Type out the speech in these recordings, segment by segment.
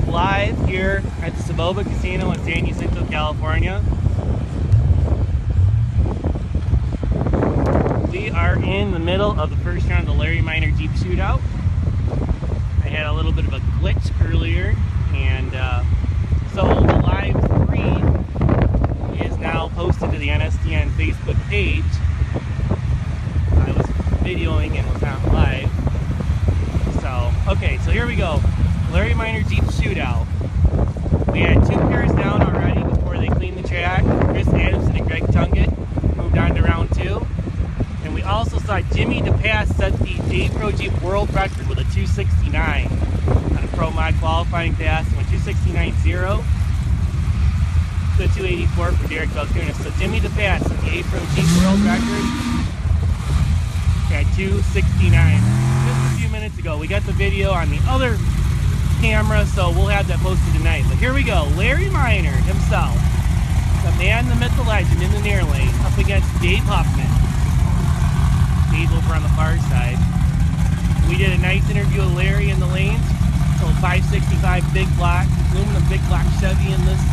live here at the Soboba Casino in San Jacinto, California. We are in the middle of the first round of the Larry Minor Jeep Shootout. I had a little bit of a glitch earlier, and so the live stream is now posted to the NSDN Facebook page. I was videoing and was not live. So, okay, so here we go. Larry Minor Jeep Shootout. We had 2 pairs down already before they cleaned the track. Chris Adamson and Greg Tungett moved on to round 2. And we also saw Jimmy DePass set the Day Pro Jeep world record with a 269 on a Pro Mod qualifying pass. Went 269.0 to 284 for Derek Belkunis. So Jimmy DePass set the Day Pro Jeep world record at 269. Just a few minutes ago. We got the video on the other camera, so we'll have that posted tonight. But here we go. Larry Minor himself, the man, the myth, the legend in the near lane, up against Dave Huffman. Dave over on the far side. We did a nice interview with Larry in the lanes. So 565 big block, aluminum big block Chevy in this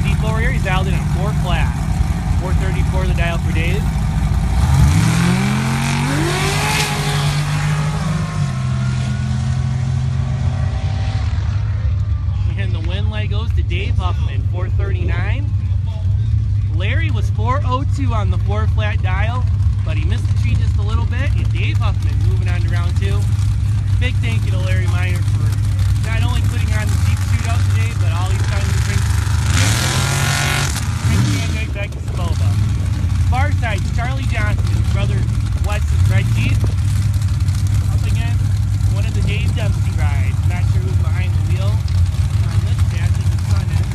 Jeep over here. He's dialed in at 4 flat. 434 the dial for Dave. And the win leg goes to Dave Huffman, 439. Larry was 402 on the 4 flat dial, but he missed the tree just a little bit. And Dave Huffman moving on to round 2. Big thank you to Larry Minor for not only putting on the Jeep Shootout today, but all he's done to bring the back to Soboba. Far side, Charlie Johnson, his brother Wes's red Jeep. Up against one of the Dave Dempsey rides. Not sure who's behind the wheel. On this dash is the front end.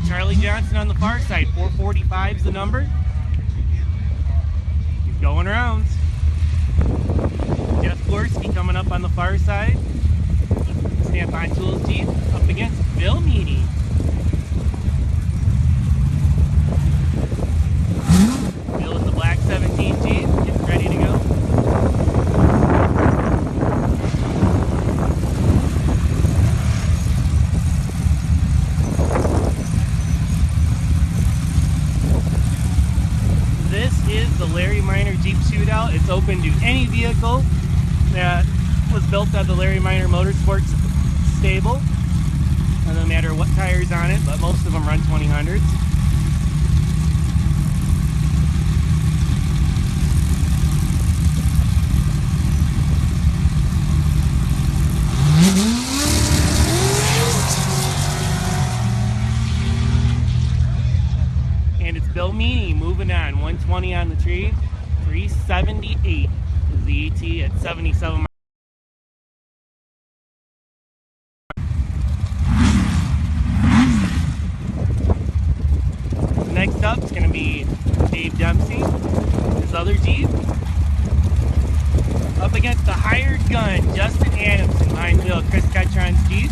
Charlie Johnson on the far side, 445 is the number. He's going rounds. Jeff Gorski coming up on the far side. Snap-on Tools Jeep up against Bill Meany. Bill with the black 17 Jeep, getting ready to go. The Larry Minor Jeep Shootout. It's open to any vehicle that was built at the Larry Minor Motorsports stable. It doesn't matter what tires on it, but most of them run 2000s. And it's Bill Meany moving on, 120 on the tree, 378 is the ET at 77 miles. Next up is going to be Dave Dempsey, his other Jeep, up against the hired gun, Justin Adamson, behind the wheel, Chris Ketron's Jeep.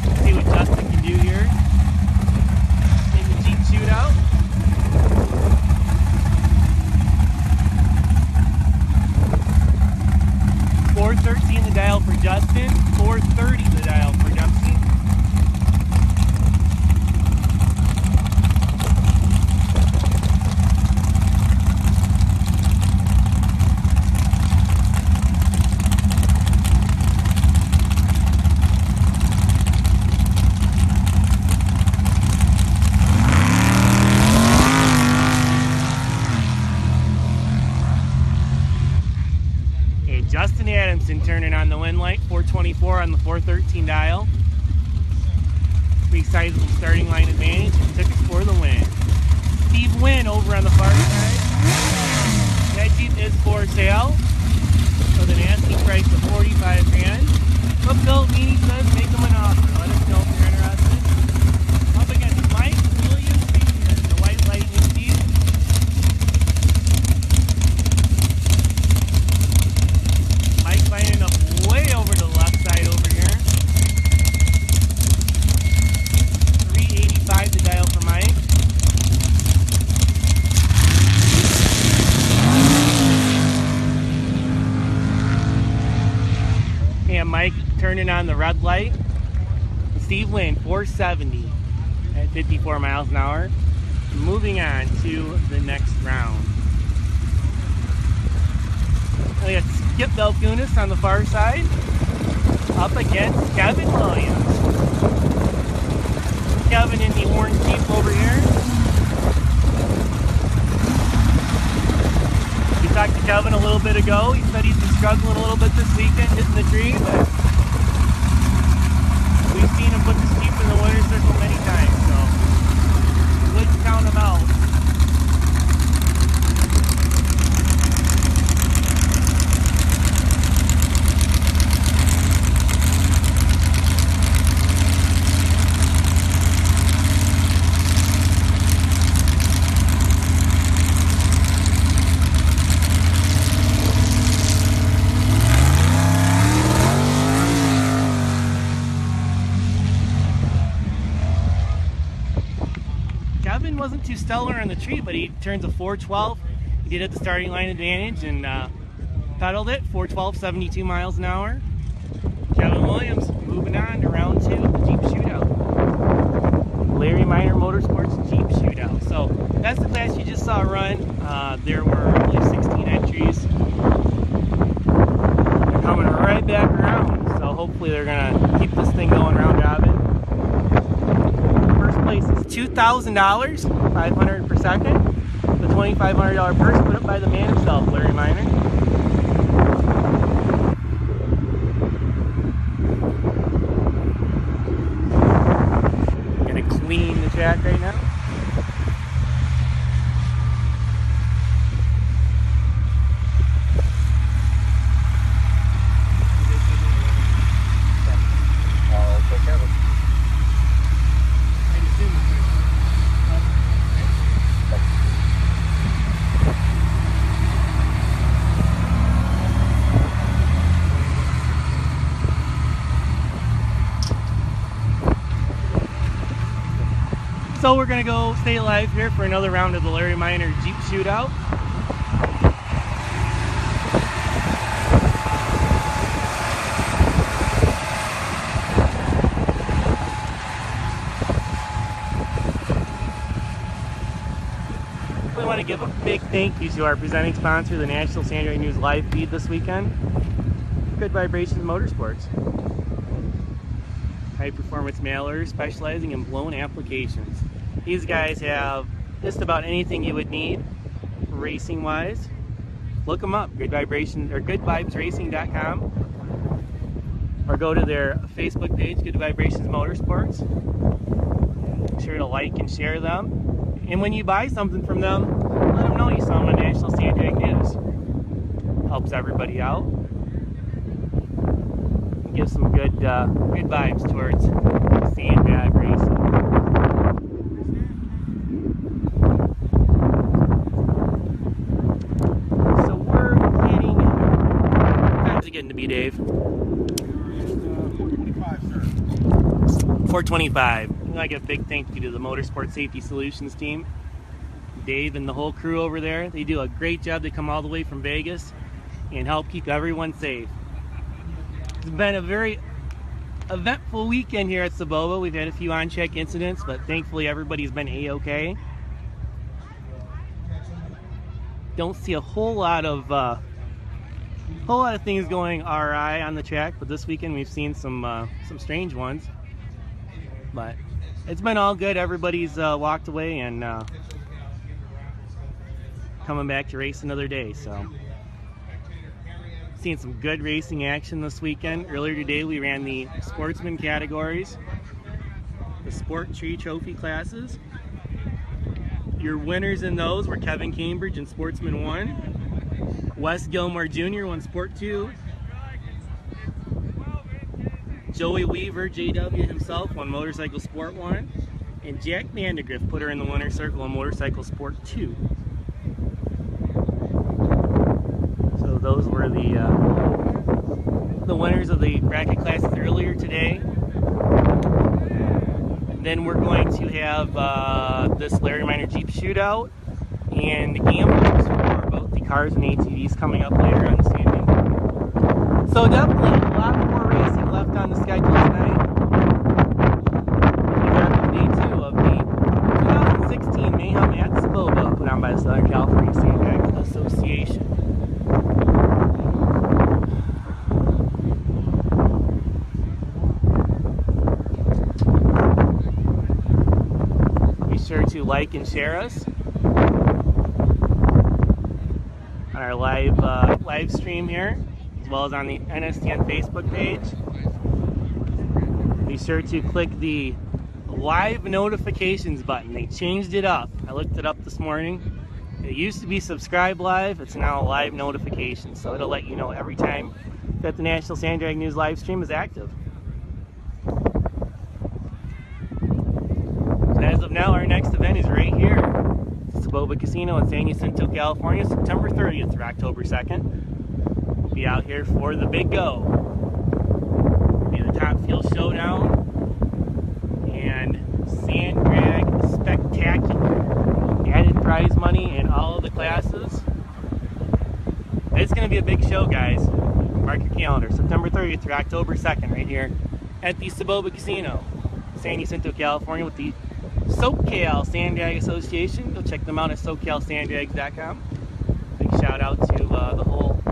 Let's see what Justin can do here. Shootout. $413 the dial for Justin, $430 the dial for Dempsey. Justin Adamson turning on the win light, 424 on the 413 dial. Pretty sizable starting line advantage and took it for the win. Steve Wynn over on the far side. That Jeep is for sale with an asking price of $45,000. But Bill Meany says make him an offer. Let us know if you're interested. Up against Mike Williams Sr., the White Lightning Jeep. Mike lining up way over to the left side over here. 385 to dial for Mike. And Mike turning on the red light. Steve Wynn 470 at 54 miles an hour. Moving on to the next round. We got Skip Belkunis on the far side up against Kevin Williams. Kevin in the orange Jeep over here. We talked to Kevin a little bit ago. He said he's been struggling a little bit this weekend hitting the tree, but we've seen him put this Jeep in the winner's circle many times, so wouldn't count him out. Wasn't too stellar on the tree, but he turns a 412. He did at the starting line advantage and pedaled it 412, 72 miles an hour. Kevin Williams moving on to round 2 of the Jeep Shootout. Larry Minor Motorsports Jeep Shootout. So that's the class you just saw run. There were, I believe, 16 entries. They're coming right back around, so hopefully they're gonna keep this thing going round robin. Place is $2,000, $500 per second. The $2,500 purse put up by the man himself, Larry Minor. Gonna clean the track right now. So we're going to go stay live here for another round of the Larry Minor Jeep Shootout. We want to give a big thank you to our presenting sponsor, the National Sandway News live feed this weekend, Good Vibrations Motorsports. High performance mailers specializing in blown applications. These guys have just about anything you would need racing wise. Look them up, Good Vibrations or goodvibesracing.com, or go to their Facebook page, Good Vibrations Motorsports. Be sure to like and share them. And when you buy something from them, let them know you saw them on National Sandway News. Helps everybody out. Give some good vibes towards sandbag racing. So we're getting, what time's it getting to be, Dave? 425, sir. 425. I'd like a big thank you to the Motorsport Safety Solutions team. Dave and the whole crew over there. They do a great job. They come all the way from Vegas and help keep everyone safe. It's been a very eventful weekend here at Soboba. We've had a few on-check incidents, but thankfully everybody's been a-okay. Don't see a whole lot of things going awry on the track, but this weekend we've seen some strange ones. But it's been all good. Everybody's walked away and coming back to race another day. So. Seen some good racing action this weekend. Earlier today we ran the sportsman categories, the Sport Tree Trophy classes. Your winners in those were Kevin Cambridge in Sportsman 1, Wes Gilmore Jr. won Sport 2, Joey Weaver, JW himself, won Motorcycle Sport 1, and Jack Vandegrift put her in the winner's circle in Motorcycle Sport 2. So those were the winners of the bracket classes earlier today. Then we're going to have this Larry Minor Jeep Shootout and gamblers for both the cars and ATVs coming up later on this evening. So definitely a lot more racing left on the schedule tonight. We got day 2 of the 2016 Mayhem at Soboba, put on by the Southern California Sandbag Association. Sure to like and share us on our live stream here, as well as on the NSDN Facebook page. Be sure to click the live notifications button. They changed it up. I looked it up this morning. It used to be subscribe live. It's now live notifications, so it'll let you know every time that the National Sand Drag News live stream is active. As of now, our next event is right here, Soboba Casino in San Jacinto, California, September 30th through October 2nd. We'll be out here for the big go. It'll be the Top Fuel Showdown and Sand Drag Spectacular. Added prize money in all of the classes. It's going to be a big show, guys. Mark your calendar, September 30th through October 2nd, right here at the Soboba Casino, San Jacinto, California, with the SoCal Sand Drag Association. Go check them out at SoCalSandDrags.com. Big shout out to the whole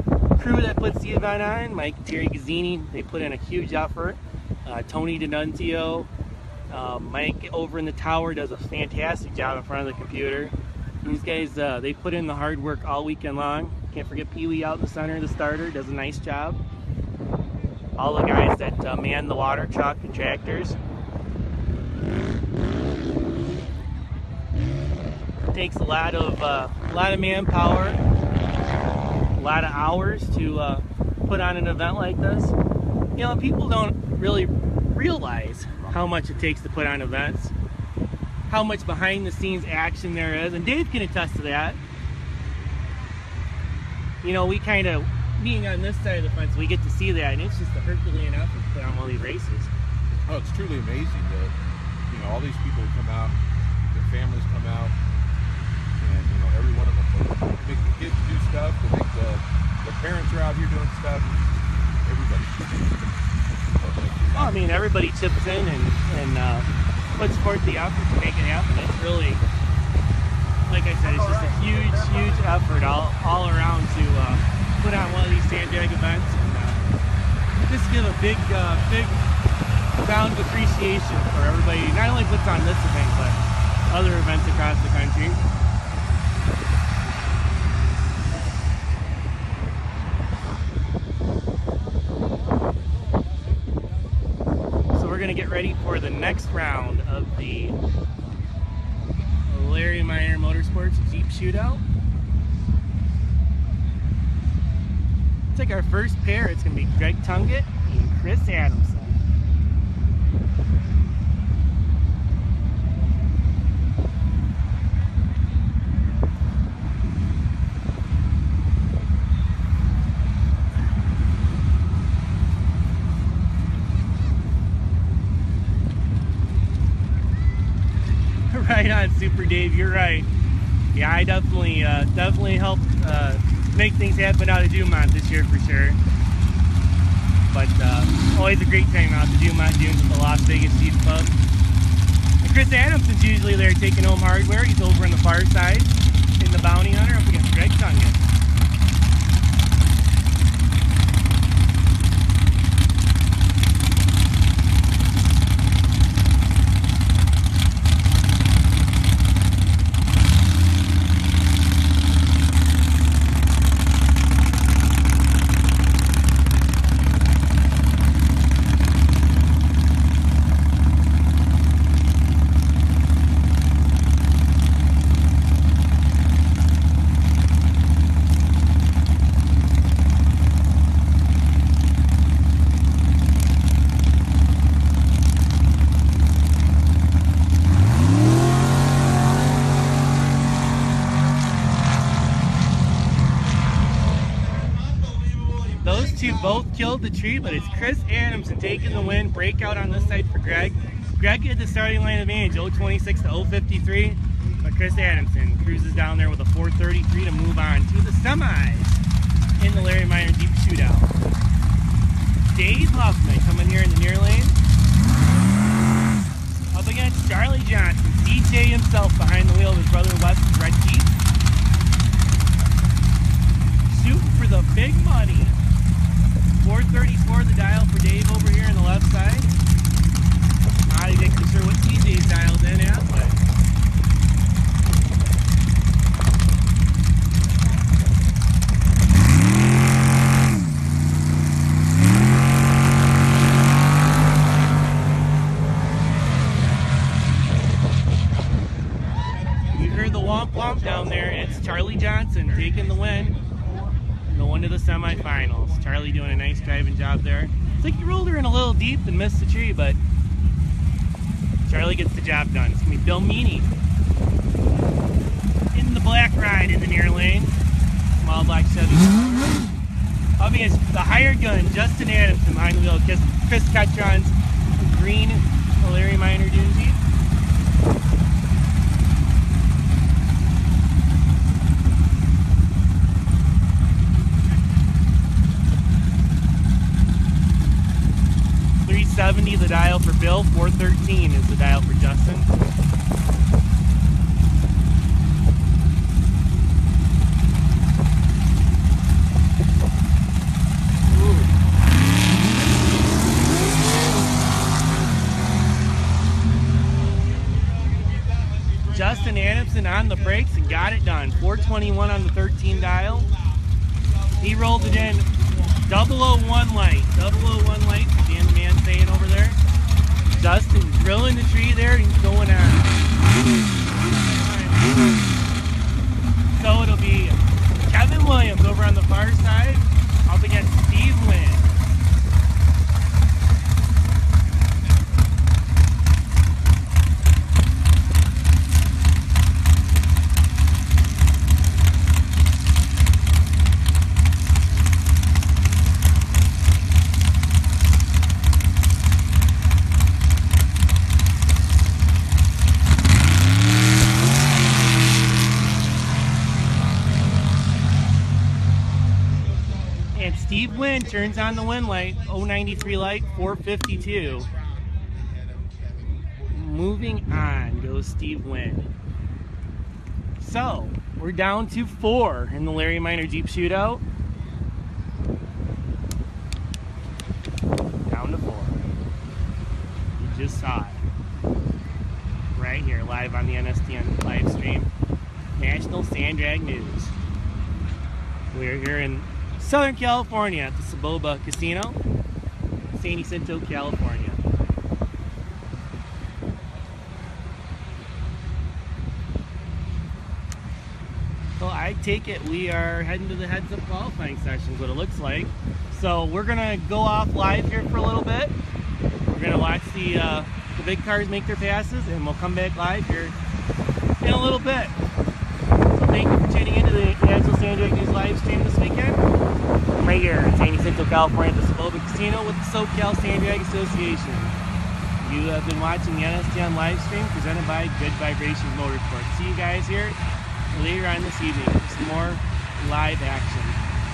crew that puts the event on. Mike, Terry Gazzini, they put in a huge effort. Tony D'Annunzio, Mike over in the tower does a fantastic job in front of the computer. These guys, they put in the hard work all weekend long. Can't forget Pee Wee out in the center, the starter, does a nice job. All the guys that man the water truck and tractors. Takes a lot of manpower, a lot of hours to put on an event like this. You know, people don't really realize how much it takes to put on events, how much behind the scenes action there is, and Dave can attest to that. You know, we kind of, being on this side of the fence, we get to see that, and it's just a Herculean effort to put on one of these races. Oh, it's truly amazing that, you know, all these people come out, their families come out, and, you know, every one of them, they make the kids do stuff, they make the parents are out here doing stuff, everybody. Well, I mean, everybody chips in and puts forth the effort to make it happen. It's really, like I said, it's just a huge effort all around to put on one of these sand drag events, and just give a big round of appreciation for everybody, not only puts on this event, but other events across the country. So we're going to get ready for the next round of the Larry Minor Motorsports Jeep Shootout. Take our first pair. It's going to be Greg Tungett and Chris Adamson. Right on, Super Dave, you're right. Yeah, I definitely helped make things happen out of Dumont this year for sure. But always a great time out to Dumont Dunes with the Las Vegas Jeep Club. And Chris Adamson's usually there taking home hardware. He's over on the far side in the Bounty Hunter up against Greg Tungett. two both killed the tree, but it's Chris Adamson taking the win. Breakout on this side for Greg. Greg had the starting line advantage, 026 to 053, but Chris Adamson cruises down there with a 433 to move on to the semis in the Larry Minor Jeep Shootout. Dave Huffman coming here in the near lane. Up against Charlie Johnson, DJ himself behind the wheel of his brother Wes's red Jeep. Shooting for the big money. 434 the dial for Dave over here on the left side. Not exactly sure what TJ's dialed in at, but you heard the womp womp down there. It's Charlie Johnson taking the win. Going to the semifinals. Charlie doing a nice driving job there. It's like he rolled her in a little deep and missed the tree, but Charlie gets the job done. It's going to be Bill Meany in the black ride in the near lane. Small black Chevy. Up against the hired gun, Justin Adamson behind the wheel. Chris Ketron's green Larry Minor Dune Jeep. $370 the dial for Bill, 413 is the dial for Justin. Ooh. Justin Adamson on the brakes and got it done. 421 on the 13 dial. He rolled it in 001 light. 001 light. Dan the man saying over there. Justin drilling the tree there and going on. So it'll be Kevin Williams over on the far side up against Steve Wynn. Steve Wynn turns on the win light, 093 light, 452. Moving on goes Steve Wynn. So, we're down to 4 in the Larry Minor Jeep Shootout. Down to 4. You just saw it. Right here, live on the NSDN live stream. National Sand Drag News. We're here in Southern California at the Soboba Casino, San Jacinto, California. Well, I take it we are heading to the heads-up qualifying sessions, what it looks like. So we're gonna go off live here for a little bit. We're gonna watch the big cars make their passes, and we'll come back live here in a little bit. So thank you for tuning into the National Sand Drag News live stream this weekend. I'm right here in San Jacinto, California at the Soboba Casino with the SoCal Sand Drag Association. You have been watching the NSDN live stream presented by Good Vibrations Motorsports. See you guys here later on this evening for some more live action.